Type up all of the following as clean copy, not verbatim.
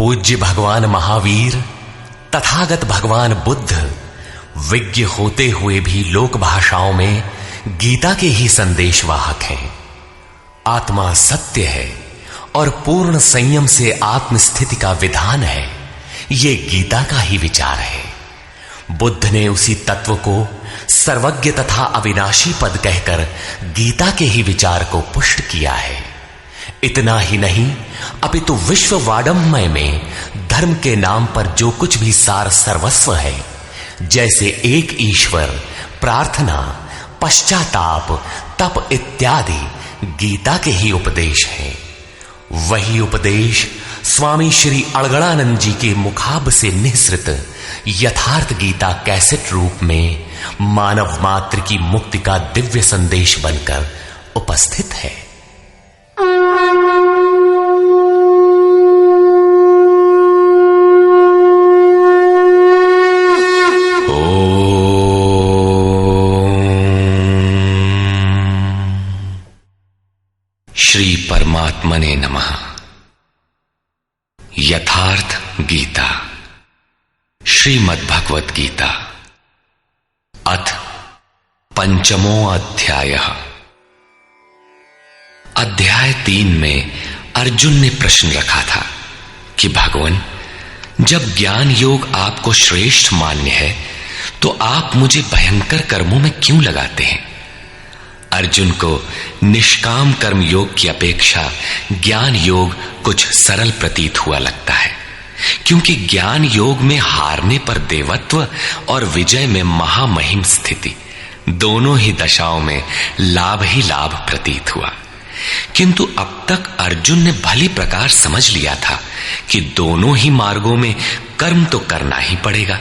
पूज्य भगवान महावीर तथागत भगवान बुद्ध विज्ञ होते हुए भी लोक भाषाओं में गीता के ही संदेशवाहक हैं। आत्मा सत्य है और पूर्ण संयम से आत्मस्थिति का विधान है, ये गीता का ही विचार है। बुद्ध ने उसी तत्व को सर्वज्ञ तथा अविनाशी पद कहकर गीता के ही विचार को पुष्ट किया है। इतना ही नहीं, अपितु विश्व वाडमय में धर्म के नाम पर जो कुछ भी सार सर्वस्व है, जैसे एक ईश्वर, प्रार्थना, पश्चाताप, तप इत्यादि गीता के ही उपदेश हैं। वही उपदेश स्वामी श्री अड़गड़ानंद जी के मुखाब से निःसृत यथार्थ गीता कैसेट रूप में मानव मात्र की मुक्ति का दिव्य संदेश बनकर उपस्थित है। श्री परमात्मने नमः। यथार्थ गीता, श्रीमद् भगवत गीता, अथ पंचमो अध्यायः। अध्याय 3 में अर्जुन ने प्रश्न रखा था कि भगवान, जब ज्ञान योग आपको श्रेष्ठ मान्य है तो आप मुझे भयंकर कर्मों में क्यों लगाते हैं? अर्जुन को निष्काम कर्म योग की अपेक्षा ज्ञान योग कुछ सरल प्रतीत हुआ लगता है, क्योंकि ज्ञान योग में हारने पर देवत्व और विजय में महामहिम स्थिति, दोनों ही दशाओं में लाभ ही लाभ प्रतीत हुआ। किंतु अब तक अर्जुन ने भली प्रकार समझ लिया था कि दोनों ही मार्गों में कर्म तो करना ही पड़ेगा।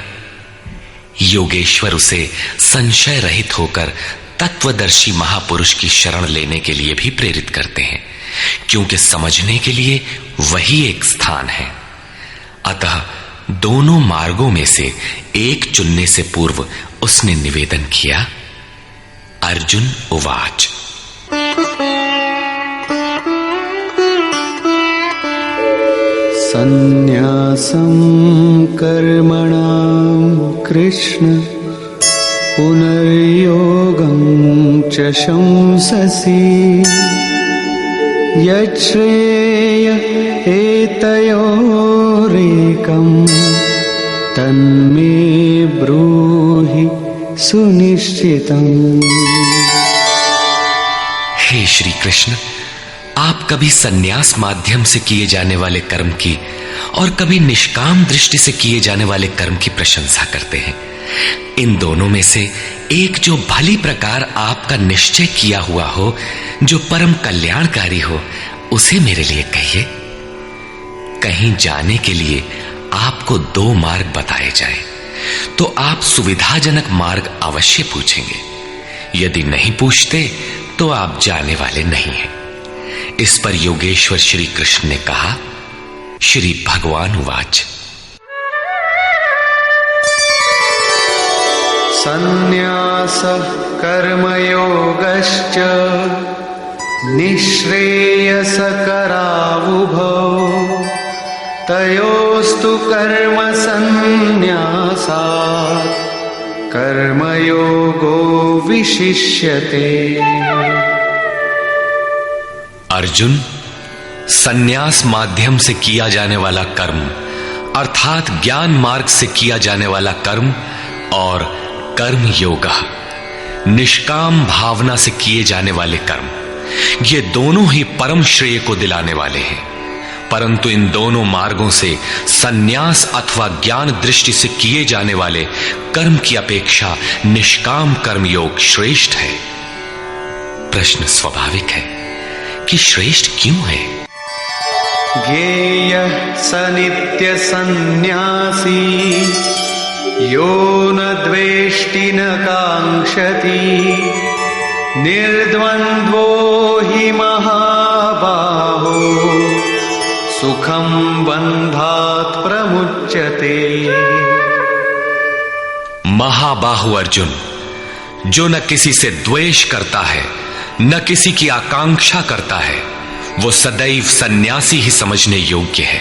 योगेश्वर उसे संशय रहित होकर तत्वदर्शी महापुरुष की शरण लेने के लिए भी प्रेरित करते हैं, क्योंकि समझने के लिए वही एक स्थान है। अतः दोनों मार्गों में से एक चुनने से पूर्व उसने निवेदन किया। अर्जुन उवाच, संन्यासं कर्मणां कृष्ण पुनर्योगं च शंससि यच्छ्रेय एतयोरेकं तन्मे ब्रूहि सुनिश्चितम्। हे श्री कृष्ण, आप कभी संन्यास माध्यम से किए जाने वाले कर्म की और कभी निष्काम दृष्टि से किए जाने वाले कर्म की प्रशंसा करते हैं। इन दोनों में से एक जो भली प्रकार आपका निश्चय किया हुआ हो, जो परम कल्याणकारी हो, उसे मेरे लिए कहिए। कहीं जाने के लिए आपको 2 मार्ग बताए जाए तो आप सुविधाजनक मार्ग अवश्य पूछेंगे। यदि नहीं पूछते तो आप जाने वाले नहीं हैं। इस पर योगेश्वर श्री कृष्ण ने कहा। श्री भगवान उवाच, संन्यासः कर्मयोगश्च निःश्रेयसकरावुभौ तयोस्तु कर्म संन्यासात् कर्मयोगो विशिष्यते। अर्जुन, संन्यास माध्यम से किया जाने वाला कर्म अर्थात ज्ञान मार्ग से किया जाने वाला कर्म और कर्म योग, निष्काम भावना से किए जाने वाले कर्म, ये दोनों ही परम श्रेय को दिलाने वाले हैं। परंतु इन दोनों मार्गों से संन्यास अथवा ज्ञान दृष्टि से किए जाने वाले कर्म की अपेक्षा निष्काम कर्म योग श्रेष्ठ है। प्रश्न स्वाभाविक है कि श्रेष्ठ क्यों है? ज्ञेयः स नित्य सन्न्यासी यो न द्वेष्टि न कांक्षति निर्द्वन्द्वो हि महाबाहो सुखं बन्धात् प्रमुच्यते। महाबाहु अर्जुन, जो न किसी से द्वेष करता है न किसी की आकांक्षा करता है, वो सदैव सन्यासी ही समझने योग्य है,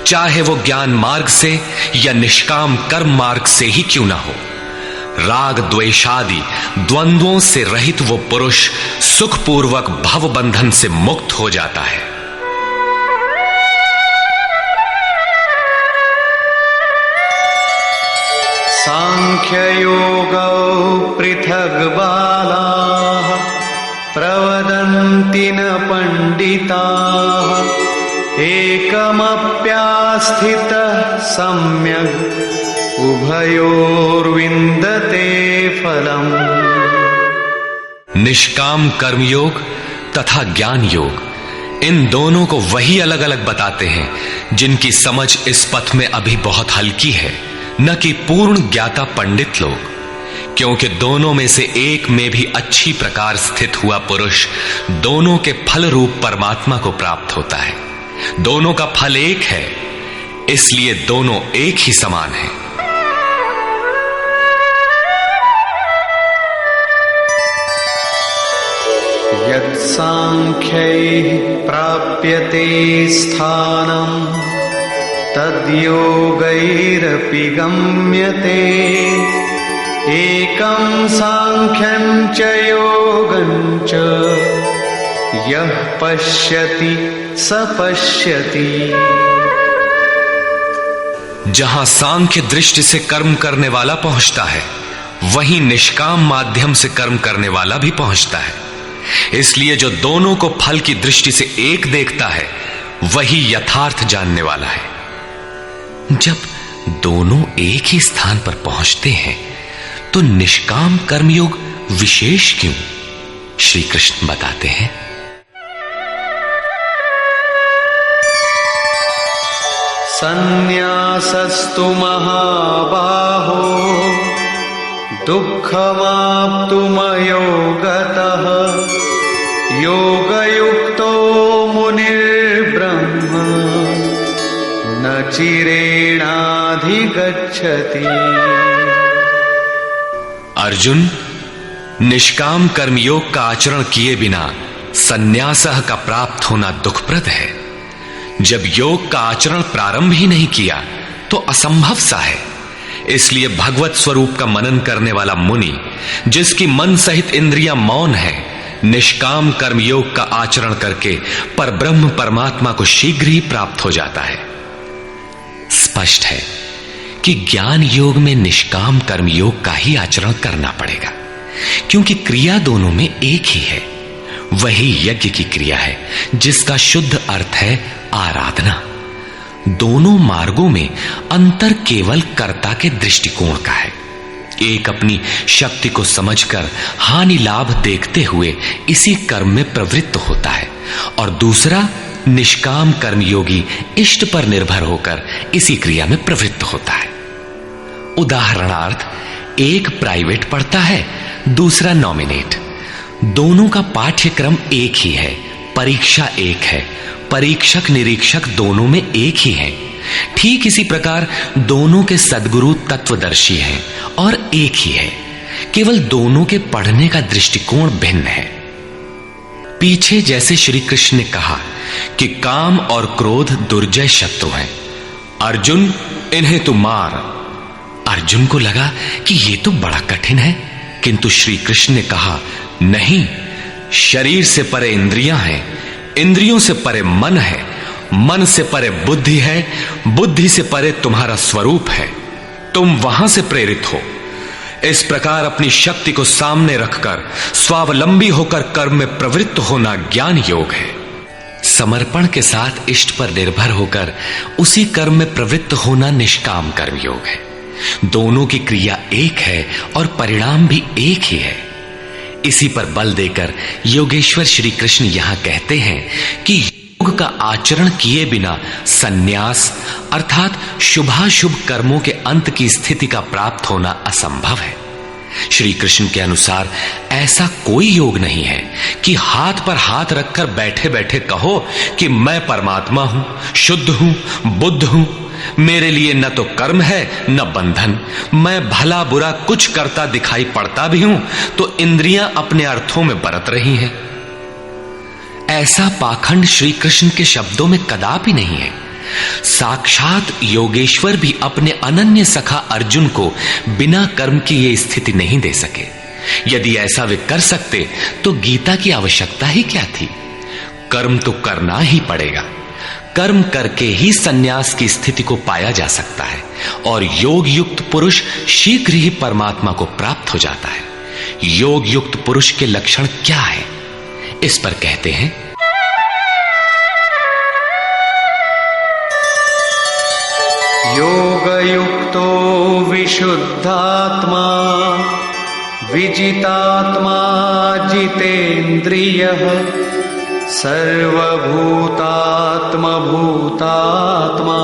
चाहे वो ज्ञान मार्ग से या निष्काम कर्म मार्ग से ही क्यों ना हो। राग द्वेषादि द्वंद्वों से रहित वो पुरुष सुखपूर्वक भव बंधन से मुक्त हो जाता है। सांख्ययोगौ पृथग् बालाः प्रवदन्ति न पंडिताः एकमप्यास्थितः सम्यग् उभयोर्विन्दते फलम्। निष्काम कर्मयोग तथा ज्ञान योग, इन दोनों को वही अलग अलग बताते हैं जिनकी समझ इस पथ में अभी बहुत हल्की है, न कि पूर्ण ज्ञाता पंडित लोग। क्योंकि दोनों में से एक में भी अच्छी प्रकार स्थित हुआ पुरुष दोनों के फल रूप परमात्मा को प्राप्त होता है। दोनों का फल एक है, इसलिए दोनों एक ही समान हैं। यत् सांख्यैः प्राप्यते स्थानम् तद्योगैरपि गम्यते एकं सांख्यं च योगं च यः पश्यति स पश्यति। जहां सांख्य दृष्टि से कर्म करने वाला पहुंचता है, वहीं निष्काम माध्यम से कर्म करने वाला भी पहुंचता है। इसलिए जो दोनों को फल की दृष्टि से एक देखता है, वही यथार्थ जानने वाला है। जब दोनों एक ही स्थान पर पहुंचते हैं, तो निष्काम कर्मयोग विशेष क्यों? श्री कृष्ण बताते हैं, संन्यासस्तु महाबाहो दुःखमाप्तुमयो गतः योगयुक्तो मुनिर्ब्रह्म न चिरेणाधिगच्छति। अर्जुन, निष्काम कर्मयोग का आचरण किए बिना संन्यासः का प्राप्त होना दुखप्रद है। जब योग का आचरण प्रारंभ ही नहीं किया तो असंभव सा है। इसलिए भगवत स्वरूप का मनन करने वाला मुनि, जिसकी मन सहित इंद्रियां मौन है, निष्काम कर्मयोग का आचरण करके परब्रह्म परमात्मा को शीघ्र ही प्राप्त हो जाता है। स्पष्ट है कि ज्ञान योग में निष्काम कर्मयोग का ही आचरण करना पड़ेगा, क्योंकि क्रिया दोनों में एक ही है। वही यज्ञ की क्रिया है, जिसका शुद्ध अर्थ है आराधना। दोनों मार्गों में अंतर केवल कर्ता के दृष्टिकोण का है। एक अपनी शक्ति को समझकर हानि लाभ देखते हुए इसी कर्म में प्रवृत्त होता है, और दूसरा निष्काम कर्मयोगी इष्ट पर निर्भर होकर इसी क्रिया में प्रवृत्त होता है। उदाहरणार्थ, एक प्राइवेट पढ़ता है, दूसरा नॉमिनेट। दोनों का पाठ्यक्रम एक ही है, परीक्षा एक है, परीक्षक निरीक्षक दोनों में एक ही है। ठीक इसी प्रकार दोनों के सद्गुरु तत्वदर्शी हैं और एक ही है, केवल दोनों के पढ़ने का दृष्टिकोण भिन्न है। पीछे जैसे श्री कृष्ण ने कहा कि काम और क्रोध दुर्जय शत्रु हैं, अर्जुन इन्हें तू मार। अर्जुन को लगा कि यह तो बड़ा कठिन है, किंतु श्री कृष्ण ने कहा, नहीं, शरीर से परे इंद्रियां हैं, इंद्रियों से परे मन है, मन से परे बुद्धि है, बुद्धि से परे तुम्हारा स्वरूप है। तुम वहां से प्रेरित हो। इस प्रकार अपनी शक्ति को सामने रखकर स्वावलंबी होकर कर्म में प्रवृत्त होना ज्ञान योग है। समर्पण के साथ इष्ट पर निर्भर होकर उसी कर्म में प्रवृत्त होना निष्काम कर्म योग है। दोनों की क्रिया एक है और परिणाम भी एक ही है। इसी पर बल देकर योगेश्वर श्री कृष्ण यहां कहते हैं कि योग का आचरण किए बिना सन्यास अर्थात शुभाशुभ कर्मों के अंत की स्थिति का प्राप्त होना असंभव है। श्री कृष्ण के अनुसार ऐसा कोई योग नहीं है कि हाथ पर हाथ रखकर बैठे बैठे कहो कि मैं परमात्मा हूं, शुद्ध हूं, बुद्ध हूं, मेरे लिए न तो कर्म है न बंधन, मैं भला बुरा कुछ करता दिखाई पड़ता भी हूं तो इंद्रियां अपने अर्थों में बरत रही हैं। ऐसा पाखंड श्री कृष्ण के शब्दों में कदापि नहीं है। साक्षात योगेश्वर भी अपने अनन्य सखा अर्जुन को बिना कर्म की ये स्थिति नहीं दे सके। यदि ऐसा वे कर सकते तो गीता की आवश्यकता ही क्या थी। कर्म तो करना ही पड़ेगा। कर्म करके ही सन्यास की स्थिति को पाया जा सकता है और योग युक्त पुरुष शीघ्र ही परमात्मा को प्राप्त हो जाता है। योग युक्त पुरुष के लक्षण क्या है, इस पर कहते हैं, योगयुक्तो विशुद्धात्मा विजितात्मा जितेन्द्रियः सर्वभूतात्मा भूतात्मा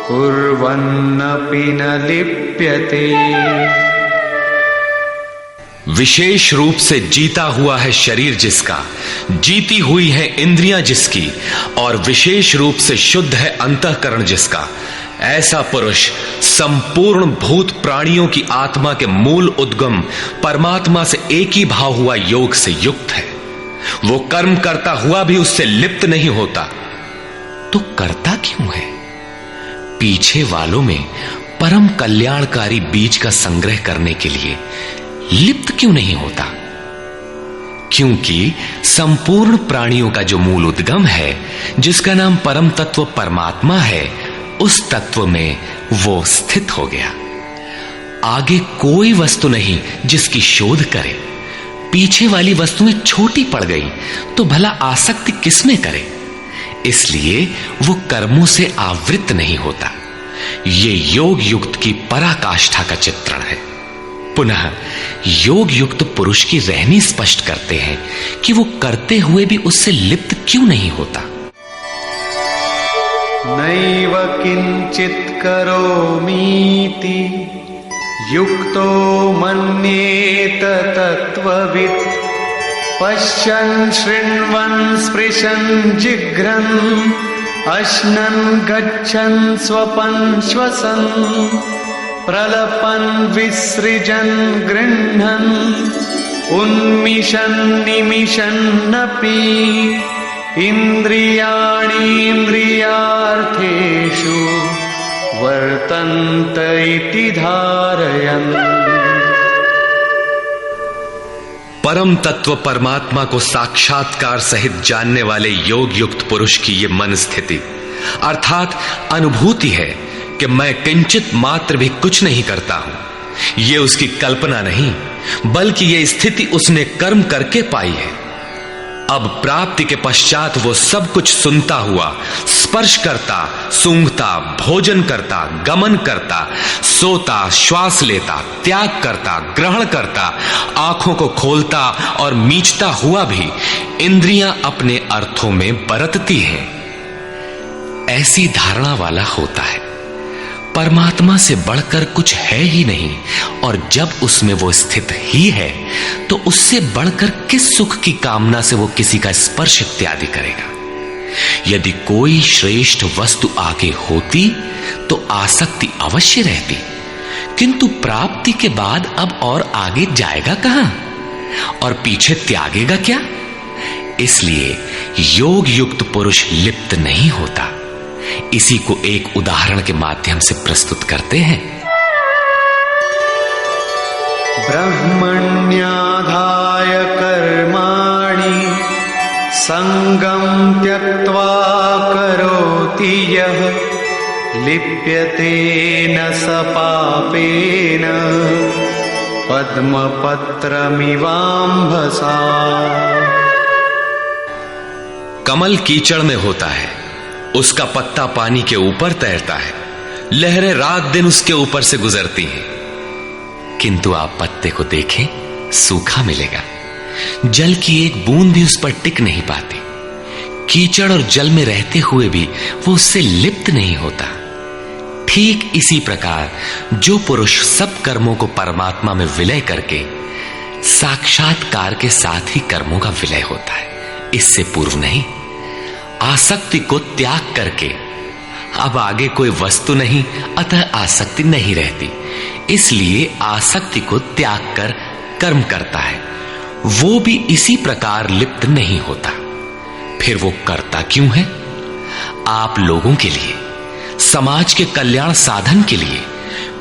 कुर्वन्नपि न लिप्यते। विशेष रूप से जीता हुआ है शरीर जिसका, जीती हुई है इंद्रियां जिसकी, और विशेष रूप से शुद्ध है अंतःकरण जिसका, ऐसा पुरुष संपूर्ण भूत प्राणियों की आत्मा के मूल उद्गम परमात्मा से एक ही भाव हुआ योग से युक्त है। वो कर्म करता हुआ भी उससे लिप्त नहीं होता। तो करता क्यों है? पीछे वालों में परम कल्याणकारी बीज का संग्रह करने के लिए लिप्त क्यों नहीं होता? क्योंकि संपूर्ण प्राणियों का जो मूल उद्गम है, जिसका नाम परम तत्व परमात्मा है, उस तत्व में वो स्थित हो गया। आगे कोई वस्तु नहीं जिसकी शोध करे। पीछे वाली वस्तुएं छोटी पड़ गई तो भला आसक्ति किसमें करे? इसलिए वो कर्मों से आवृत नहीं होता। ये योग युक्त की पराकाष्ठा का चित्रण है। पुनः योग युक्त पुरुष की रहनी स्पष्ट करते हैं कि वो करते हुए भी उससे लिप्त क्यों नहीं होता। नैव किंचित करोमीति युक्तो मन्येत तत्त्ववित् पश्यन् शृण्वन् स्पृशन् जिघ्रन् अश्नन् गच्छन् स्वपन् श्वसन् प्रलपन् विसृजन् गृह्णन् उन्मिषन् निमिषन्नपि इन्द्रियाणीन्द्रियार्थेषु वर्तन्त इति धारयन्। परम तत्व परमात्मा को साक्षात्कार सहित जानने वाले योग युक्त पुरुष की ये मन स्थिति अर्थात अनुभूति है कि मैं किंचित मात्र भी कुछ नहीं करता हूं। ये उसकी कल्पना नहीं, बल्कि ये स्थिति उसने कर्म करके पाई है। अब प्राप्ति के पश्चात वो सब कुछ सुनता हुआ, स्पर्श करता, सूंघता, भोजन करता, गमन करता, सोता, श्वास लेता, त्याग करता, ग्रहण करता, आंखों को खोलता और मीचता हुआ भी इंद्रियां अपने अर्थों में बरतती हैं। ऐसी धारणा वाला होता है परमात्मा से बढ़कर कुछ है ही नहीं, और जब उसमें वो स्थित ही है तो उससे बढ़कर किस सुख की कामना से वो किसी का स्पर्श इत्यादि करेगा। यदि कोई श्रेष्ठ वस्तु आगे होती तो आसक्ति अवश्य रहती, किंतु प्राप्ति के बाद अब और आगे जाएगा कहां और पीछे त्यागेगा क्या? इसलिए योग युक्त पुरुष लिप्त नहीं होता। इसी को एक उदाहरण के माध्यम से प्रस्तुत करते हैं। ब्रह्मण्याधाय कर्माणि संगं त्यक्त्वा करोति यः लिप्यते न स पापेन पद्मपत्रमिवाम्भसा। कमल कीचड़ में होता है, उसका पत्ता पानी के ऊपर तैरता है, लहरें रात दिन उसके ऊपर से गुजरती हैं, किंतु आप पत्ते को देखें सूखा मिलेगा। जल की एक बूंद भी उस पर टिक नहीं पाती। कीचड़ और जल में रहते हुए भी वो उससे लिप्त नहीं होता। ठीक इसी प्रकार जो पुरुष सब कर्मों को परमात्मा में विलय करके साक्षात्कार के साथ ही कर्मों का विलय होता है, इससे पूर्व नहीं। आसक्ति को त्याग करके अब आगे कोई वस्तु नहीं, अतः आसक्ति नहीं रहती, इसलिए आसक्ति को त्याग कर कर्म करता है। वो भी इसी प्रकार लिप्त नहीं होता। फिर वो करता क्यों है? आप लोगों के लिए, समाज के कल्याण साधन के लिए,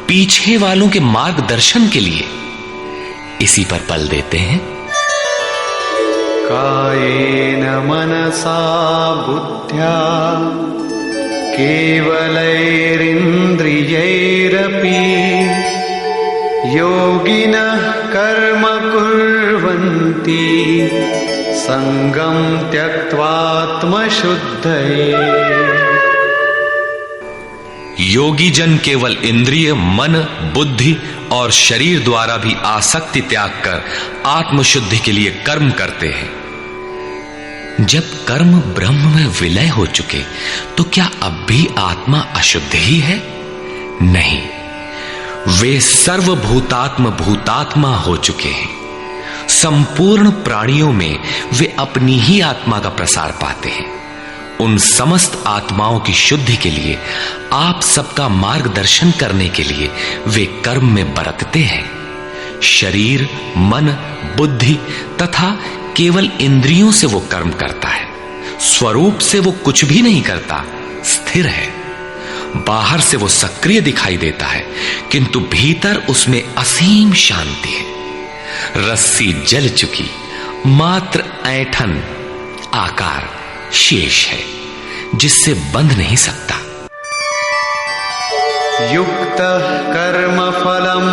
पीछे वालों के मार्गदर्शन के लिए इसी पर बल देते हैं। कायेन मनसा बुद्ध्या केवलैरिन्द्रियैरपि योगिनः कर्म कुर्वन्ति संगम त्यक्त्वात्मशुद्धये। योगी जन केवल इंद्रिय, मन, बुद्धि और शरीर द्वारा भी आसक्ति त्याग कर आत्मशुद्धि के लिए कर्म करते हैं। जब कर्म ब्रह्म में विलय हो चुके तो क्या अब भी आत्मा अशुद्ध ही है? नहीं, वे सर्वभूतात्म भूतात्मा हो चुके हैं। संपूर्ण प्राणियों में वे अपनी ही आत्मा का प्रसार पाते हैं। उन समस्त आत्माओं की शुद्धि के लिए, आप सबका मार्गदर्शन करने के लिए वे कर्म में बरतते हैं। शरीर, मन, बुद्धि तथा केवल इंद्रियों से वो कर्म करता है। स्वरूप से वो कुछ भी नहीं करता, स्थिर है। बाहर से वो सक्रिय दिखाई देता है, किंतु भीतर उसमें असीम शांति है। रस्सी जल चुकी, मात्र ऐंठन आकार शेष है, जिससे बंध नहीं सकता। युक्तः कर्म फलं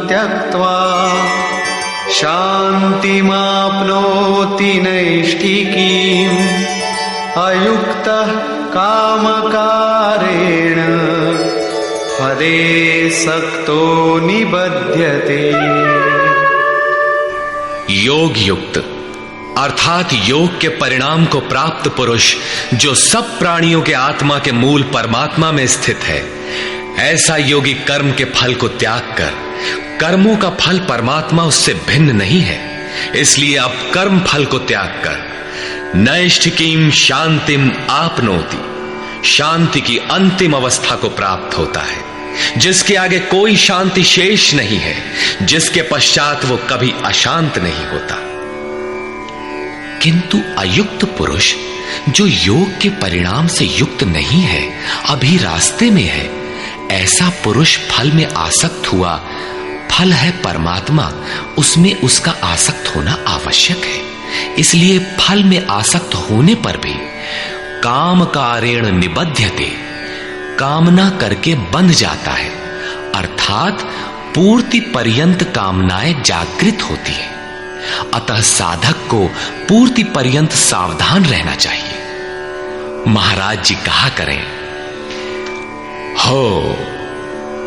त्यक्त्वा शान्तिमाप्नोति नैष्ठिकीम् अयुक्तः कामकारेण फले सक्तो निबध्यते। योग युक्त अर्थात योग के परिणाम को प्राप्त पुरुष जो सब प्राणियों के आत्मा के मूल परमात्मा में स्थित है, ऐसा योगी कर्म के फल को त्याग कर, कर्मों का फल परमात्मा उससे भिन्न नहीं है, इसलिए अब कर्म फल को त्याग कर नैष्ठिकीम शांतिम आपनोति, शांति की अंतिम अवस्था को प्राप्त होता है, जिसके आगे कोई शांति शेष नहीं है, जिसके पश्चात वो कभी अशांत नहीं होता। किंतु अयुक्त पुरुष जो योग के परिणाम से युक्त नहीं है, अभी रास्ते में है, ऐसा पुरुष फल में आसक्त हुआ। फल है परमात्मा, उसमें उसका आसक्त होना आवश्यक है, इसलिए फल में आसक्त होने पर भी काम कारेण निबध्यते, कामना करके बंध जाता है, अर्थात पूर्ति पर्यंत कामनाएं जागृत होती है। अतः साधक को पूर्ति पर्यंत सावधान रहना चाहिए। महाराज जी कहा करें, हो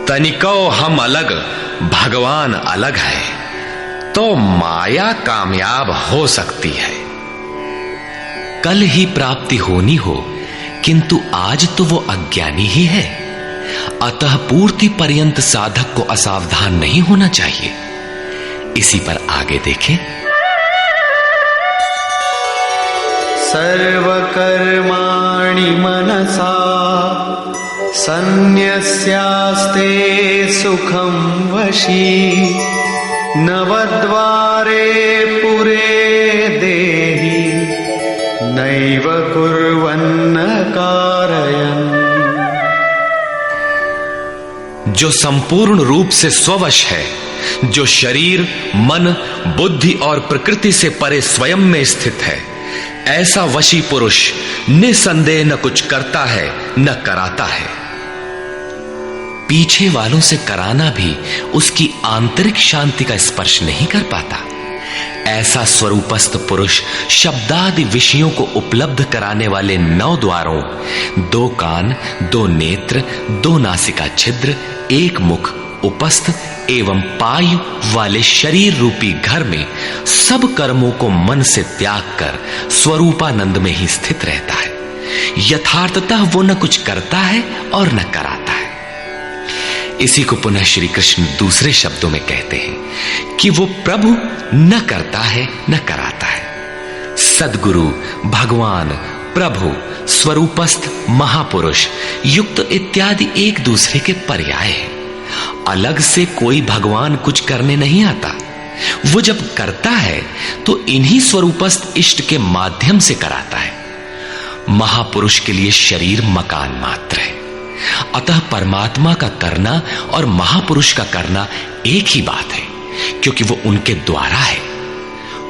तनिको हम अलग, भगवान अलग है, तो माया कामयाब हो सकती है। कल ही प्राप्ति होनी हो, किंतु आज तो वो अज्ञानी ही है, अतः पूर्ति पर्यंत साधक को असावधान नहीं होना चाहिए। इसी पर आगे देखें। सर्वकर्माणि मनसा सन्न्यस्यास्ते सुखं वशी नवद्वारे पुरे देहि नैव कुर्वन्न कारयन्। जो संपूर्ण रूप से स्ववश है, जो शरीर, मन, बुद्धि और प्रकृति से परे स्वयं में स्थित है, ऐसा वशी पुरुष निसंदेह न कुछ करता है न कराता है। पीछे वालों से कराना भी उसकी आंतरिक शांति का स्पर्श नहीं कर पाता। ऐसा स्वरूपस्थ पुरुष शब्दादि विषयों को उपलब्ध कराने वाले 9 द्वारों, 2 कान, 2 नेत्र, 2 नासिका छिद्र, 1 मुख, उपस्थ एवं पायु वाले शरीर रूपी घर में सब कर्मों को मन से त्याग कर स्वरूपानंद में ही स्थित रहता है। यथार्थतः वो न कुछ करता है और न कराता है। इसी को पुनः श्री कृष्ण दूसरे शब्दों में कहते हैं कि वो प्रभु न करता है न कराता है। सद्गुरु, भगवान, प्रभु, स्वरूपस्थ, महापुरुष, युक्त इत्यादि एक दूसरे के पर्याय हैं। अलग से कोई भगवान कुछ करने नहीं आता। वो जब करता है तो इन्हीं स्वरूपस्थ इष्ट के माध्यम से कराता है। महापुरुष के लिए शरीर मकान मात्र है। अतः परमात्मा का करना और महापुरुष का करना एक ही बात है, क्योंकि वो उनके द्वारा है।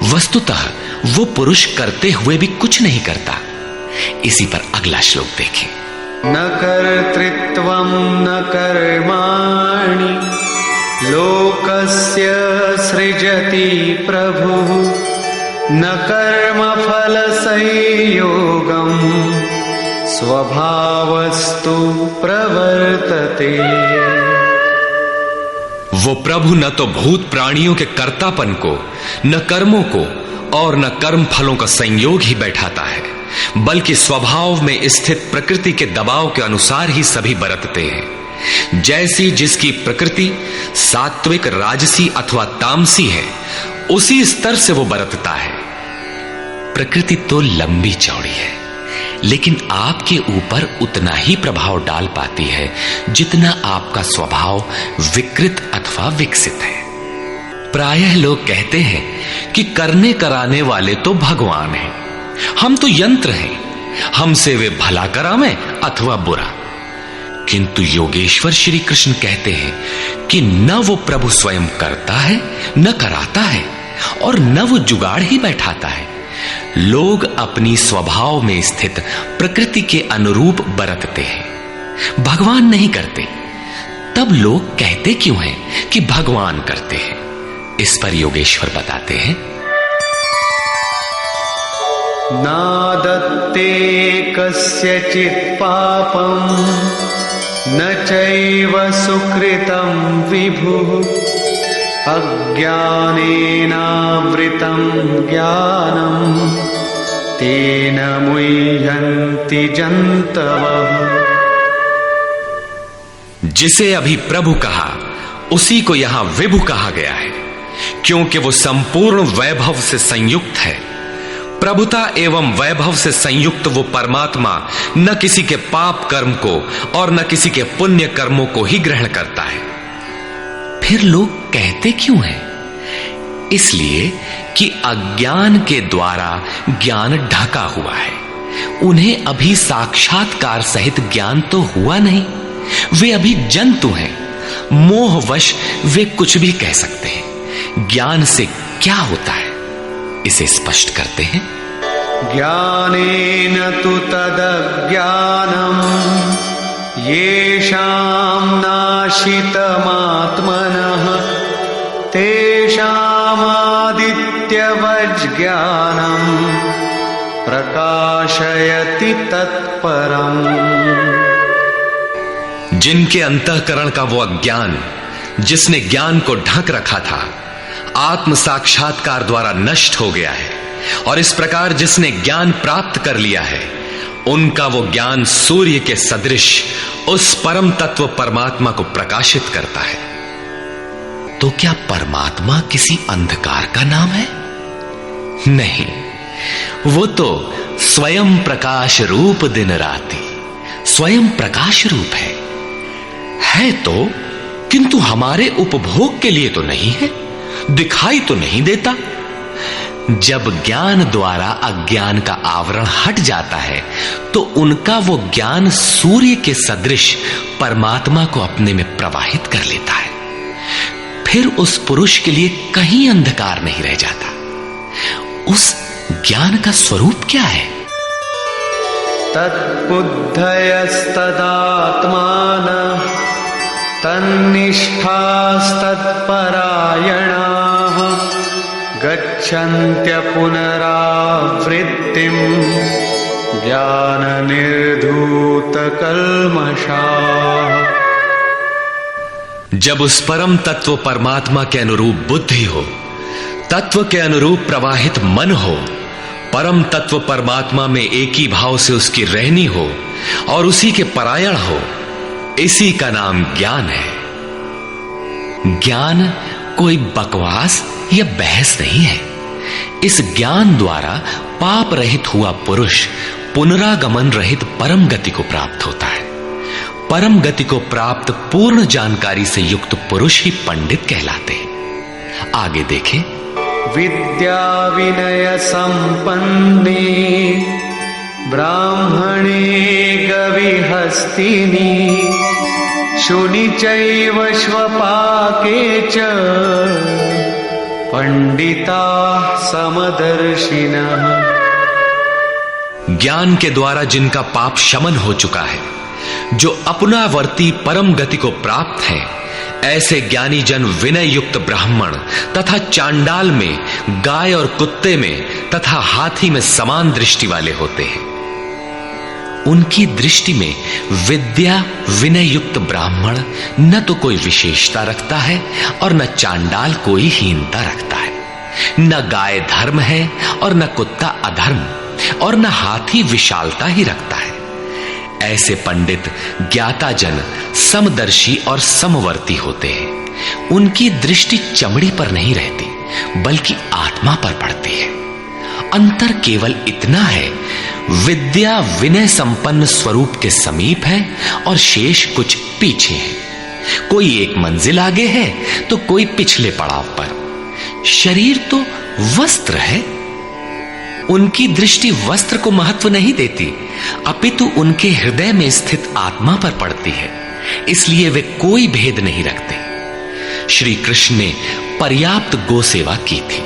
वस्तुतः वो पुरुष करते हुए भी कुछ नहीं करता। इसी पर अगला श्लोक देखें। न कर्तृत्वं न कर्माणि लोकस्य सृजति प्रभुः न कर्मफल संयोगं स्वभावस्तु प्रवर्तते। वो प्रभु न तो भूत प्राणियों के कर्तापन को, न कर्मों को और न कर्म फलों का संयोग ही बैठाता है, बल्कि स्वभाव में स्थित प्रकृति के दबाव के अनुसार ही सभी बरतते हैं। जैसी जिसकी प्रकृति सात्विक, राजसी अथवा तामसी है, उसी स्तर से वो बरतता है। प्रकृति तो लंबी चौड़ी है, लेकिन आपके ऊपर उतना ही प्रभाव डाल पाती है जितना आपका स्वभाव विकृत अथवा विकसित है। प्रायः लोग कहते हैं कि करने कराने वाले तो भगवान हैं, हम तो यंत्र हैं, हमसे वे भला करावें अथवा बुरा। किंतु योगेश्वर श्री कृष्ण कहते हैं कि न वो प्रभु स्वयं करता है, न कराता है, और न वो जुगाड़ ही बैठाता है। लोग अपनी स्वभाव में स्थित प्रकृति के अनुरूप बरतते हैं, भगवान नहीं करते। तब लोग कहते क्यों हैं कि भगवान करते हैं? इस पर योगेश्वर बताते हैं, नादत्ते कस्यचित् पापं न चैव सुकृतं विभुः अज्ञानेनावृतं ज्ञानं तेन मुह्यन्ति जन्तवः। जिसे अभी प्रभु कहा उसी को यहां विभु कहा गया है, क्योंकि वो संपूर्ण वैभव से संयुक्त है। प्रभुता एवं वैभव से संयुक्त वो परमात्मा न किसी के पाप कर्म को और न किसी के पुण्य कर्मों को ही ग्रहण करता है। फिर लोग कहते क्यों हैं? इसलिए कि अज्ञान के द्वारा ज्ञान ढका हुआ है। उन्हें अभी साक्षात्कार सहित ज्ञान तो हुआ नहीं, वे अभी जंतु हैं। मोहवश वे कुछ भी कह सकते हैं। ज्ञान से क्या होता है, इसे स्पष्ट करते हैं। ज्ञानेन तु तदज्ञानम् येषां नाशितमात्मनः तेषामादित्यवज्ज्ञानं प्रकाशयति तत्परम्। जिनके अंतःकरण का वो अज्ञान, जिसने ज्ञान को ढक रखा था, आत्म साक्षात्कार द्वारा नष्ट हो गया है, और इस प्रकार जिसने ज्ञान प्राप्त कर लिया है, उनका वो ज्ञान सूर्य के सदृश उस परम तत्व परमात्मा को प्रकाशित करता है। तो क्या परमात्मा किसी अंधकार का नाम है? नहीं, वो तो स्वयं प्रकाश रूप दिन राति, स्वयं प्रकाश रूप है तो, किंतु हमारे उपभोग के लिए तो नहीं है, दिखाई तो नहीं देता। जब ज्ञान द्वारा अज्ञान का आवरण हट जाता है, तो उनका वो ज्ञान सूर्य के सदृश परमात्मा को अपने में प्रवाहित कर लेता है। फिर उस पुरुष के लिए कहीं अंधकार नहीं रह जाता। उस ज्ञान का स्वरूप क्या है? तद्बुद्धयस्तदात्मानः तन्निष्ठास्तत्परायणाः गच्छन्त्य पुनरावृत्तिं ज्ञाननिर्धूतकल्मषाः। जब उस परम तत्व परमात्मा के अनुरूप बुद्धि हो, तत्व के अनुरूप प्रवाहित मन हो, परम तत्व परमात्मा में एक ही भाव से उसकी रहनी हो और उसी के परायण हो, इसी का नाम ज्ञान है। ज्ञान कोई बकवास या बहस नहीं है। इस ज्ञान द्वारा पाप रहित हुआ पुरुष पुनरागमन रहित परम गति को प्राप्त होता है। परम गति को प्राप्त पूर्ण जानकारी से युक्त पुरुष ही पंडित कहलाते हैं। आगे देखें। विद्या विनय संपन्ने ब्राह्मणे गविहस्तिनी शुनि चैव श्वपाके च पंडिता समदर्शिनः। ज्ञान के द्वारा जिनका पाप शमन हो चुका है, जो अपनावर्ती परम गति को प्राप्त हैं, ऐसे ज्ञानी जन विनय युक्त ब्राह्मण तथा चांडाल में, गाय और कुत्ते में तथा हाथी में समान दृष्टि वाले होते हैं। उनकी दृष्टि में विद्या विनय युक्त ब्राह्मण न तो कोई विशेषता रखता है और न चांडाल कोई हीनता रखता है। न गाय धर्म है और न कुत्ता अधर्म, और न हाथी विशालता ही रखता है। ऐसे पंडित ज्ञाता जन समदर्शी और समवर्ती होते हैं। उनकी दृष्टि चमड़ी पर नहीं रहती बल्कि आत्मा पर पड़ती है। अंतर केवल इतना है, विद्या विनय संपन्न स्वरूप के समीप है और शेष कुछ पीछे है। कोई एक मंजिल आगे है तो कोई पिछले पड़ाव पर। शरीर तो वस्त्र है। उनकी दृष्टि वस्त्र को महत्व नहीं देती, अपितु उनके हृदय में स्थित आत्मा पर पड़ती है। इसलिए वे कोई भेद नहीं रखते। श्री कृष्ण ने पर्याप्त गो सेवा की थी।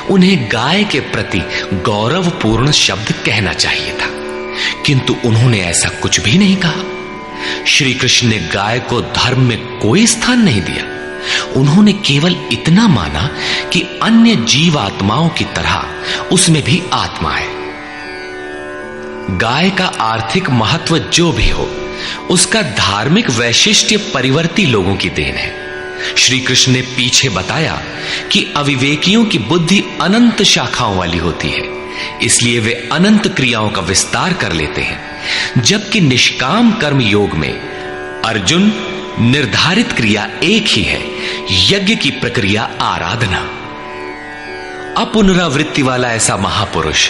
उन्हें गाय के प्रति गौरवपूर्ण शब्द कहना चाहिए था, किंतु उन्होंने ऐसा कुछ भी नहीं कहा। श्री कृष्ण ने गाय को धर्म में कोई स्थान नहीं दिया। उन्होंने केवल इतना माना कि अन्य जीवात्माओं की तरह उसमें भी आत्मा है। गाय का आर्थिक महत्व जो भी हो, उसका धार्मिक वैशिष्ट्य परिवर्ती लोगों की देन है। श्री कृष्ण ने पीछे बताया कि अविवेकियों की बुद्धि अनंत शाखाओं वाली होती है, इसलिए वे अनंत क्रियाओं का विस्तार कर लेते हैं। जबकि निष्काम कर्म योग में अर्जुन निर्धारित क्रिया एक ही है, यज्ञ की प्रक्रिया आराधना। अपुनरावृत्ति वाला ऐसा महापुरुष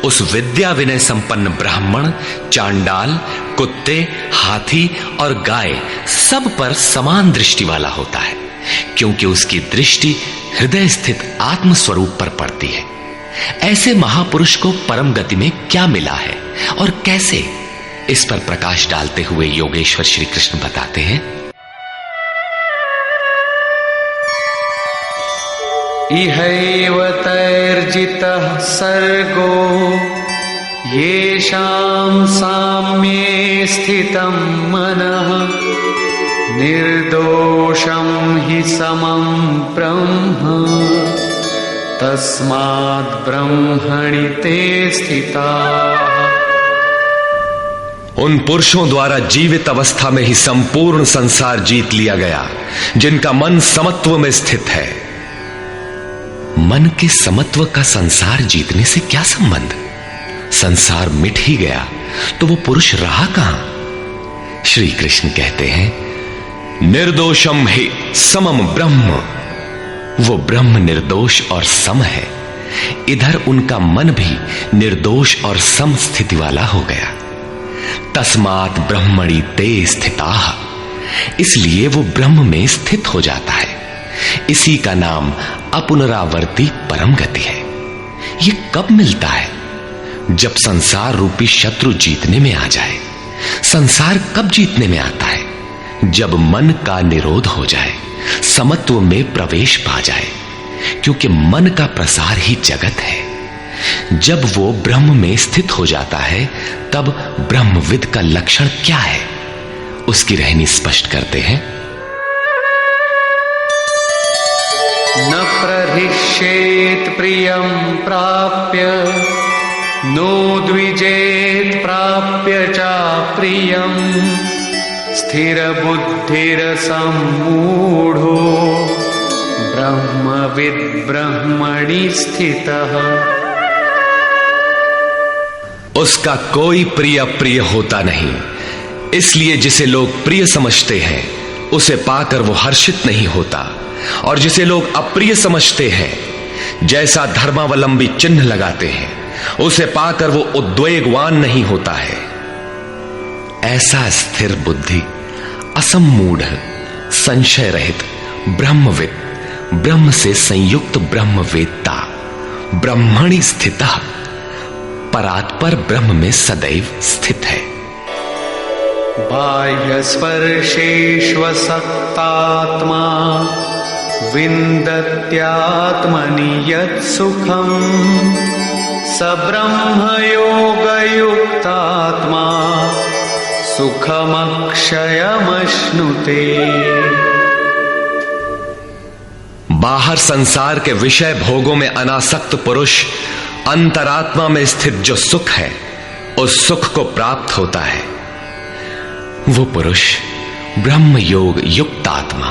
उस विद्या विनय संपन्न ब्राह्मण, चांडाल, कुत्ते, हाथी और गाय सब पर समान दृष्टि वाला होता है, क्योंकि उसकी दृष्टि हृदय स्थित आत्म स्वरूप पर पड़ती है। ऐसे महापुरुष को परम गति में क्या मिला है और कैसे, इस पर प्रकाश डालते हुए योगेश्वर श्री कृष्ण बताते हैं। इहैव तैर्जितः सर्गो येषां साम्ये स्थितं मनः निर्दोषं हि समं ब्रह्म तस्माद् ब्रह्मणि ते स्थिताः। उन पुरुषों द्वारा जीवित अवस्था में ही संपूर्ण संसार जीत लिया गया, जिनका मन समत्व में स्थित है। मन के समत्व का संसार जीतने से क्या संबंध? संसार मिट ही गया तो वो पुरुष रहा कहां? श्री कृष्ण कहते हैं, निर्दोषम हि समम ब्रह्म। वो ब्रह्म निर्दोष और सम है। इधर उनका मन भी निर्दोष और सम स्थिति वाला हो गया। तस्मात् ब्रह्मणि ते स्थिताः, इसलिए वो ब्रह्म में स्थित हो जाता है। इसी का नाम अपुनरावर्ती परम गति है। ये कब मिलता है? जब संसार रूपी शत्रु जीतने में आ जाए। संसार कब जीतने में आता है? जब मन का निरोध हो जाए, समत्व में प्रवेश पा जाए, क्योंकि मन का प्रसार ही जगत है। जब वो ब्रह्म में स्थित हो जाता है, तब ब्रह्मविद का लक्षण क्या है, उसकी रहनी स्पष्ट करते हैं। न प्रहिष्येत् प्रियं प्राप्य नो द्विजेत् प्राप्य चाप्रियं स्थिरबुद्धिरसम्मूढो ब्रह्मविद् ब्रह्मणि स्थितः। उसका कोई प्रिय अप्रिय होता नहीं, इसलिए जिसे लोग प्रिय समझते हैं उसे पाकर वो हर्षित नहीं होता, और जिसे लोग अप्रिय समझते हैं, जैसा धर्मावलंबी चिन्ह लगाते हैं, उसे पाकर वो उद्वेगवान नहीं होता है। ऐसा स्थिर बुद्धि, असम्मूढ़, संशय रहित ब्रह्मविद, ब्रह्म से संयुक्त ब्रह्मवेत्ता, ब्रह्मणि स्थितः, परात्पर ब्रह्म में सदैव स्थित है। बाह्य स्पर्शेष्वसक्तात्मा विन्दत्यात्मनि यत् सुखम् स ब्रह्मयोगयुक्तात्मा सुखमक्षयमश्नुते। बाहर संसार के विषय भोगों में अनासक्त पुरुष अंतरात्मा में स्थित जो सुख है उस सुख को प्राप्त होता है। वो पुरुष ब्रह्म योग युक्त आत्मा,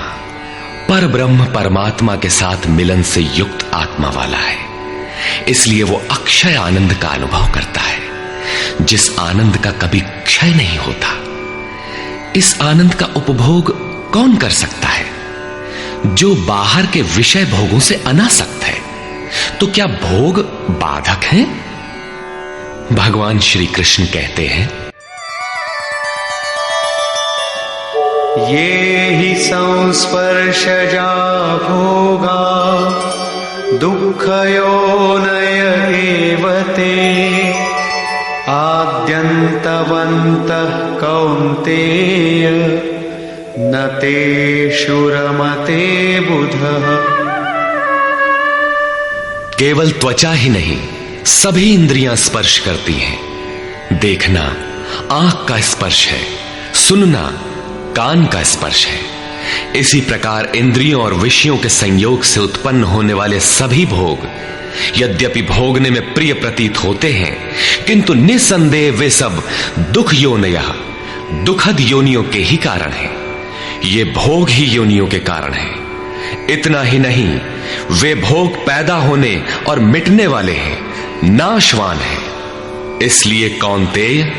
पर ब्रह्म परमात्मा के साथ मिलन से युक्त आत्मा वाला है। इसलिए वो अक्षय आनंद का अनुभव करता है, जिस आनंद का कभी क्षय नहीं होता। इस आनंद का उपभोग कौन कर सकता है? जो बाहर के विषय भोगों से अनासक्त है। तो क्या भोग बाधक हैं? भगवान श्री कृष्ण कहते हैं, ये हि संस्पर्शजा भोगा दुःखयोनय एव ते आद्यन्तवन्तः कौन्तेय न तेषु रमते बुधः। केवल त्वचा ही नहीं, सभी इंद्रियां स्पर्श करती हैं। देखना आंख का स्पर्श है, सुनना कान का स्पर्श है। इसी प्रकार इंद्रियों और विषयों के संयोग से उत्पन्न होने वाले सभी भोग यद्यपि भोगने में प्रिय प्रतीत होते हैं, किंतु निसंदेह वे सब दुख योनयः, दुखद योनियों के ही कारण हैं। ये भोग ही योनियों के कारण हैं। इतना ही नहीं, वे भोग पैदा होने और मिटने वाले हैं, नाशवान हैं। इसलिए कौन्तेय,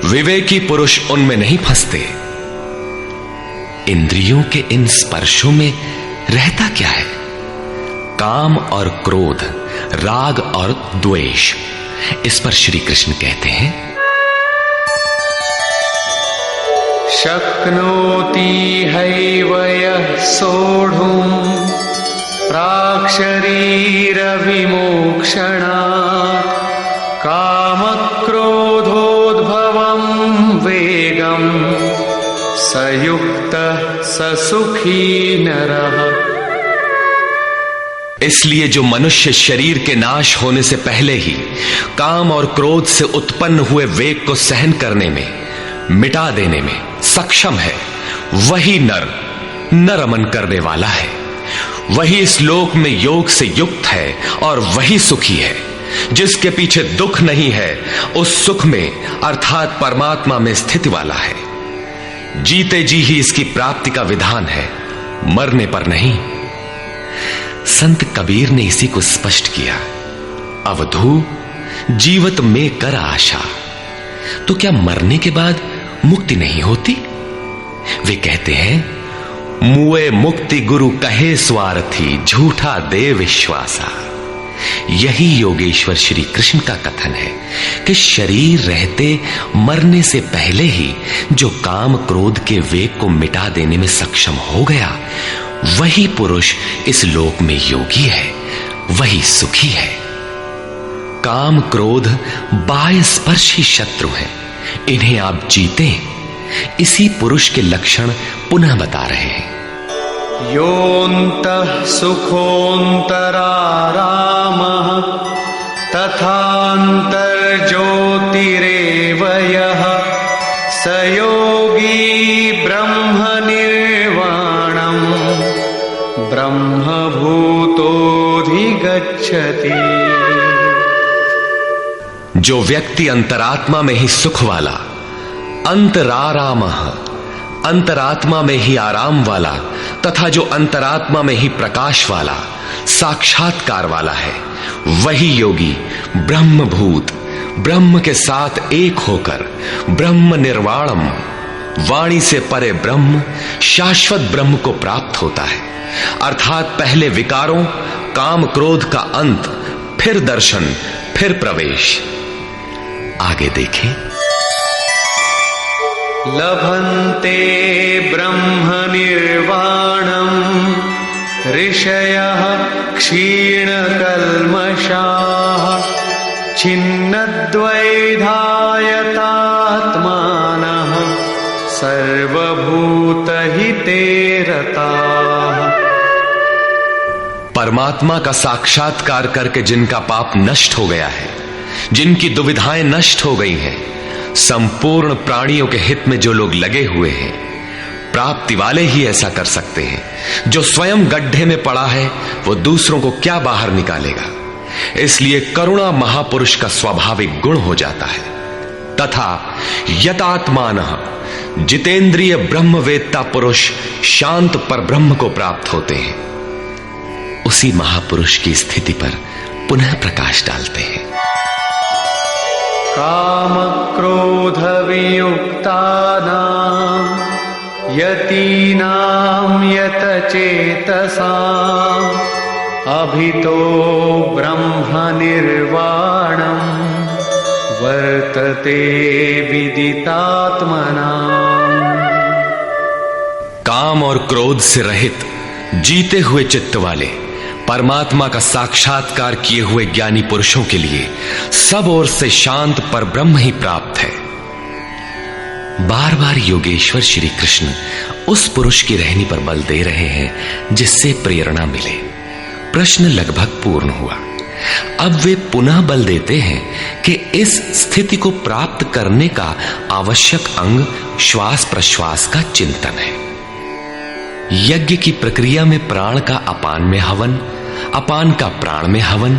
विवेकी पुरुष उनमें नहीं फंसते। इंद्रियों के इन स्पर्शों में रहता क्या है? काम और क्रोध, राग और द्वेष। इस पर श्री कृष्ण कहते हैं, शक्नोति हैव यः सोढुम् प्राक्शरीरविमोक्षणात् कामक्रोधोद्भवम् वेगम् स युक्तः स सुखी नरः। इसलिए जो मनुष्य शरीर के नाश होने से पहले ही काम और क्रोध से उत्पन्न हुए वेग को सहन करने में, मिटा देने में सक्षम है, वही न रमन करने वाला है। वही इस लोक में योग से युक्त है और वही सुखी है। जिसके पीछे दुख नहीं है, उस सुख में अर्थात परमात्मा में स्थिति वाला है। जीते जी ही इसकी प्राप्ति का विधान है, मरने पर नहीं। संत कबीर ने इसी को स्पष्ट किया, अवधू जीवत में कर आशा। तो क्या मरने के बाद मुक्ति नहीं होती? वे कहते हैं, मुए मुक्ति गुरु कहे स्वार्थी, झूठा दे विश्वासा। यही योगेश्वर श्री कृष्ण का कथन है कि शरीर रहते मरने से पहले ही जो काम क्रोध के वेग को मिटा देने में सक्षम हो गया, वही पुरुष इस लोक में योगी है, वही सुखी है। काम क्रोध बाह्य स्पर्श ही शत्रु है, इन्हें आप जीते। इसी पुरुष के लक्षण पुनः बता रहे हैं, योऽन्तः सुखोऽन्तरारामः तथान्तर्ज्योतिरेव यः स योगी ब्रह्मनिर्वाणम् ब्रह्मभूतोऽधिगच्छति। जो व्यक्ति अंतरात्मा में ही सुख वाला, अंतरारामः, अंतरात्मा में ही आराम वाला, तथा जो अंतरात्मा में ही प्रकाश वाला, साक्षात्कार वाला है, वही योगी ब्रह्मभूत, ब्रह्म के साथ एक होकर ब्रह्म निर्वाणम, वाणी से परे ब्रह्म, शाश्वत ब्रह्म को प्राप्त होता है। अर्थात पहले विकारों, काम क्रोध का अंत, फिर दर्शन, फिर प्रवेश। आगे देखें, लभन्ते ब्रह्म निर्वाणम् ऋषयः क्षीणकल्मषाः छिन्नद्वैधायतात्मानः सर्वभूतहिते रताः। परमात्मा का साक्षात्कार करके जिनका पाप नष्ट हो गया है, जिनकी दुविधाएं नष्ट हो गई हैं, संपूर्ण प्राणियों के हित में जो लोग लगे हुए हैं, प्राप्ति वाले ही ऐसा कर सकते हैं। जो स्वयं गड्ढे में पड़ा है वो दूसरों को क्या बाहर निकालेगा। इसलिए करुणा महापुरुष का स्वाभाविक गुण हो जाता है। तथा यतात्मानः, जितेंद्रिय ब्रह्मवेत्ता पुरुष शांत पर ब्रह्म को प्राप्त होते हैं, उसी महापुरुष की स्थिति पर पुनः प्रकाश डालते हैं। काम क्रोध वियुक्तानां यतीनां यतचेतसां अभितो ब्रह्म निर्वाणं वर्तते विदितात्मनां। काम और क्रोध से रहित जीते हुए चित्त वाले परमात्मा का साक्षात्कार किए हुए ज्ञानी पुरुषों के लिए सब ओर से शांत पर ब्रह्म ही प्राप्त है। बार बार योगेश्वर श्री कृष्ण उस पुरुष की रहनी पर बल दे रहे हैं जिससे प्रेरणा मिले। प्रश्न लगभग पूर्ण हुआ। अब वे पुनः बल देते हैं कि इस स्थिति को प्राप्त करने का आवश्यक अंग श्वास प्रश्वास का चिंतन है। यज्ञ की प्रक्रिया में प्राण का अपान में हवन, अपान का प्राण में हवन,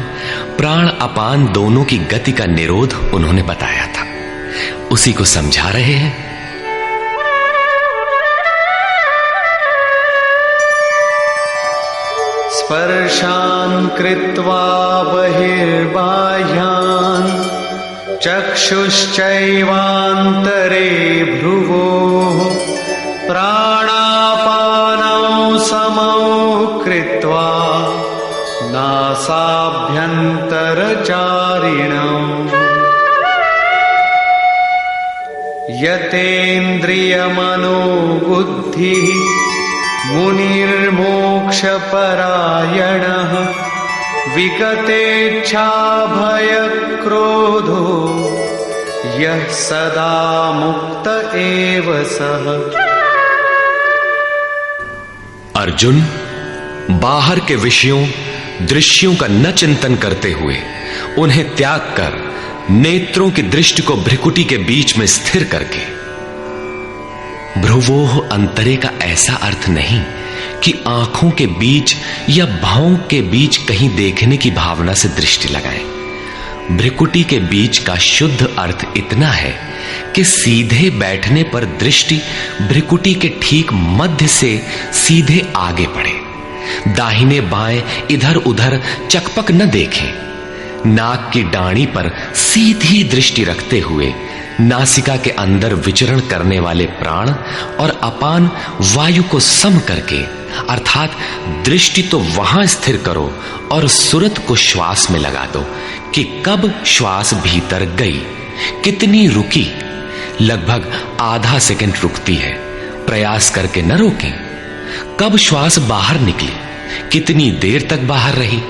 प्राण अपान दोनों की गति का निरोध उन्होंने बताया था, उसी को समझा रहे हैं। स्पर्शान् कृत्वा बहिर्बाह्यान् चक्षुश्चैवान्तरे भ्रुवोः प्राणापानौ समौ कृत्वा नासाभ्यन्तरचारिणौ यतेन्द्रियमनोबुद्धिः मुनिर्मोक्षपरायणः विगतेच्छाभयक्रोधो यः सदा मुक्त एव सः। अर्जुन, बाहर के विषयों दृश्यों का न चिंतन करते हुए उन्हें त्याग कर नेत्रों की दृष्टि को भ्रिकुटी के बीच में स्थिर करके, भ्रुवोह अंतरे का ऐसा अर्थ नहीं कि आंखों के बीच या भावों के बीच कहीं देखने की भावना से दृष्टि लगाएं। भ्रिकुटी के बीच का शुद्ध अर्थ इतना है कि सीधे बैठने पर दृष्टि भ्रिकुटी के ठीक मध्य से सीधे आगे बढ़े, दाहिने बाएं इधर उधर चकपक न देखें। नाक की डाणी पर सीधी दृष्टि रखते हुए नासिका के अंदर विचरण करने वाले प्राण और अपान वायु को सम करके, अर्थात दृष्टि तो वहां स्थिर करो और सुरत को श्वास में लगा दो कि कब श्वास भीतर गई, कितनी रुकी। लगभग आधा सेकंड रुकती है, प्रयास करके न रोकें। कब श्वास बाहर निकली, कितनी देर तक बाहर रही।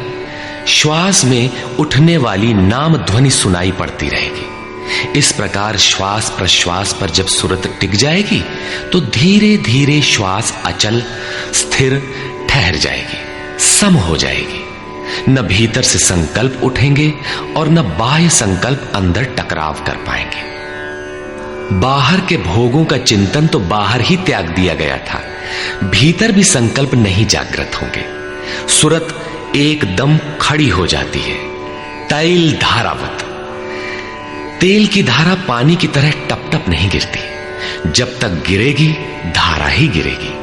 श्वास में उठने वाली नाम ध्वनि सुनाई पड़ती रहेगी। इस प्रकार श्वास प्रश्वास पर जब सुरत टिक जाएगी तो धीरे धीरे श्वास अचल स्थिर ठहर जाएगी, सम हो जाएगी। न भीतर से संकल्प उठेंगे और न बाह्य संकल्प अंदर टकराव कर पाएंगे। बाहर के भोगों का चिंतन तो बाहर ही त्याग दिया गया था, भीतर भी संकल्प नहीं जागृत होंगे। सुरत एकदम खड़ी हो जाती है, तैल धारावत। तेल की धारा पानी की तरह टप टप नहीं गिरती, जब तक गिरेगी धारा ही गिरेगी।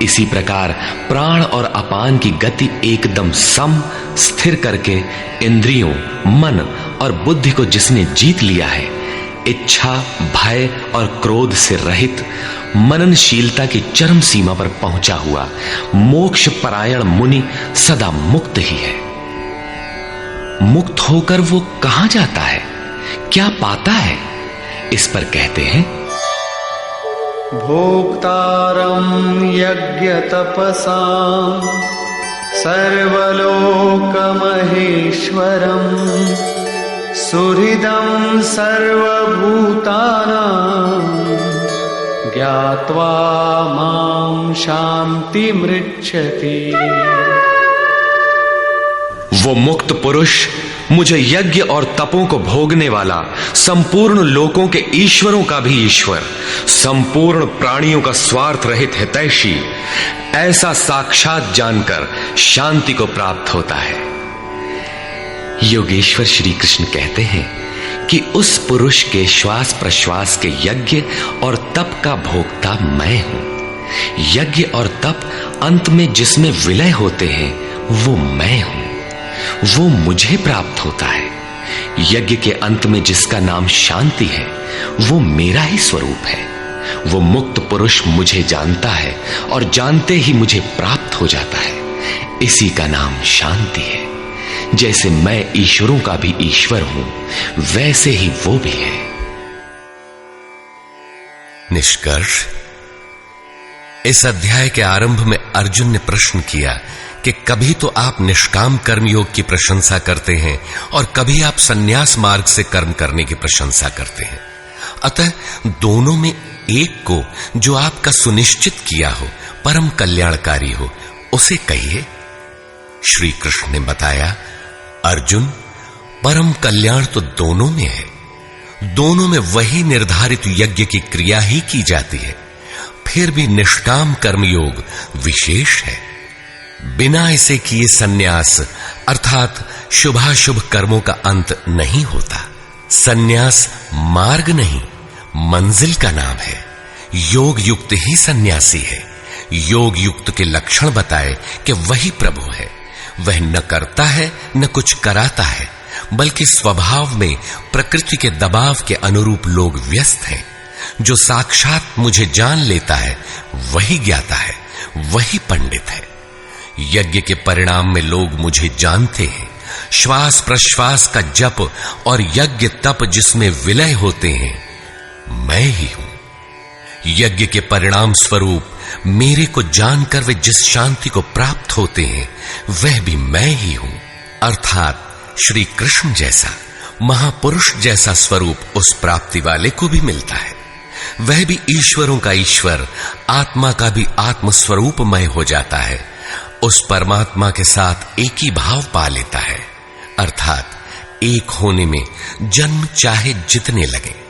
इसी प्रकार प्राण और अपान की गति एकदम सम स्थिर करके इंद्रियों, मन और बुद्धि को जिसने जीत लिया है, इच्छा, भय और क्रोध से रहित, मननशीलता की चरम सीमा पर पहुंचा हुआ मोक्ष परायण मुनि सदा मुक्त ही है। मुक्त होकर वो कहां जाता है, क्या पाता है, इस पर कहते हैं भोक्तारं यज्ञ तपसां सर्वलोकमहेश्वरं सुहृदं सर्वभूतानां ज्ञात्वा मां शान्तिमृच्छति। वो मुक्त पुरुष मुझे यज्ञ और तपों को भोगने वाला, संपूर्ण लोकों के ईश्वरों का भी ईश्वर, संपूर्ण प्राणियों का स्वार्थ रहित हितैषी, ऐसा साक्षात जानकर शांति को प्राप्त होता है। योगेश्वर श्री कृष्ण कहते हैं कि उस पुरुष के श्वास प्रश्वास के यज्ञ और तप का भोक्ता मैं हूं। यज्ञ और तप अंत में जिसमें विलय होते हैं वो मैं हूं, वो मुझे प्राप्त होता है। यज्ञ के अंत में जिसका नाम शांति है वो मेरा ही स्वरूप है। वो मुक्त पुरुष मुझे जानता है और जानते ही मुझे प्राप्त हो जाता है। इसी का नाम शांति है। जैसे मैं ईश्वरों का भी ईश्वर हूं, वैसे ही वो भी है। निष्कर्ष, इस अध्याय के आरंभ में अर्जुन ने प्रश्न किया कि कभी तो आप निष्काम कर्मयोग की प्रशंसा करते हैं और कभी आप संन्यास मार्ग से कर्म करने की प्रशंसा करते हैं। अतः दोनों में एक को जो आपका सुनिश्चित किया हो, परम कल्याणकारी हो, उसे कहिए। श्री कृष्ण ने बताया, अर्जुन, परम कल्याण तो दोनों में है। दोनों में वही निर्धारित यज्ञ की क्रिया ही की जाती है। फिर भी निष्काम कर्मयोग विशेष है। बिना इसे किए संन्यास अर्थात शुभाशुभ कर्मों का अंत नहीं होता। संन्यास मार्ग नहीं, मंजिल का नाम है। योग युक्त ही सन्यासी है। योग युक्त के लक्षण बताए कि वही प्रभु है। वह न करता है न कुछ कराता है, बल्कि स्वभाव में प्रकृति के दबाव के अनुरूप लोग व्यस्त हैं। जो साक्षात मुझे जान लेता है वही ज्ञाता है, वही पंडित है। यज्ञ के परिणाम में लोग मुझे जानते हैं। श्वास प्रश्वास का जप और यज्ञ तप जिसमें विलय होते हैं, मैं ही हूं। यज्ञ के परिणाम स्वरूप मेरे को जानकर वे जिस शांति को प्राप्त होते हैं, वह भी मैं ही हूं। अर्थात श्री कृष्ण जैसा महापुरुष जैसा स्वरूप उस प्राप्ति वाले को भी मिलता है। वह भी ईश्वरों का ईश्वर, आत्मा का भी आत्म स्वरूपमय हो जाता है। उस परमात्मा के साथ एक ही भाव पा लेता है। अर्थात एक होने में जन्म चाहे जितने लगे।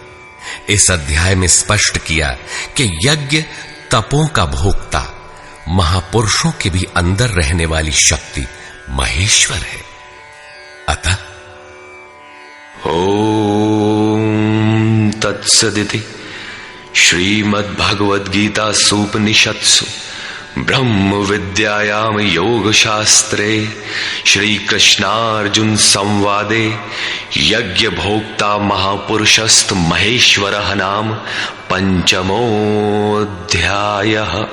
इस अध्याय में स्पष्ट किया कि यज्ञ तपों का भोक्ता, महापुरुषों के भी अंदर रहने वाली शक्ति महेश्वर है। अतः ओम तत्सदिति श्रीमद्भगवद्गीता सूपनिषत्सु ब्रह्म विद्यायाम योग शास्त्रे श्री कृष्णार्जुन संवादे यज्ञ भोक्ता महापुरुषस्त महेश्वरः नाम पंचमोऽध्यायः।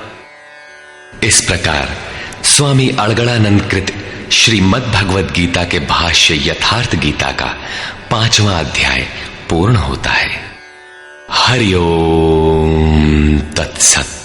इस प्रकार स्वामी अड़गड़ानंद कृत श्रीमद् भगवद गीता के भाष्य यथार्थ गीता का 5वां अध्याय पूर्ण होता है। हरि ओम तत्सत।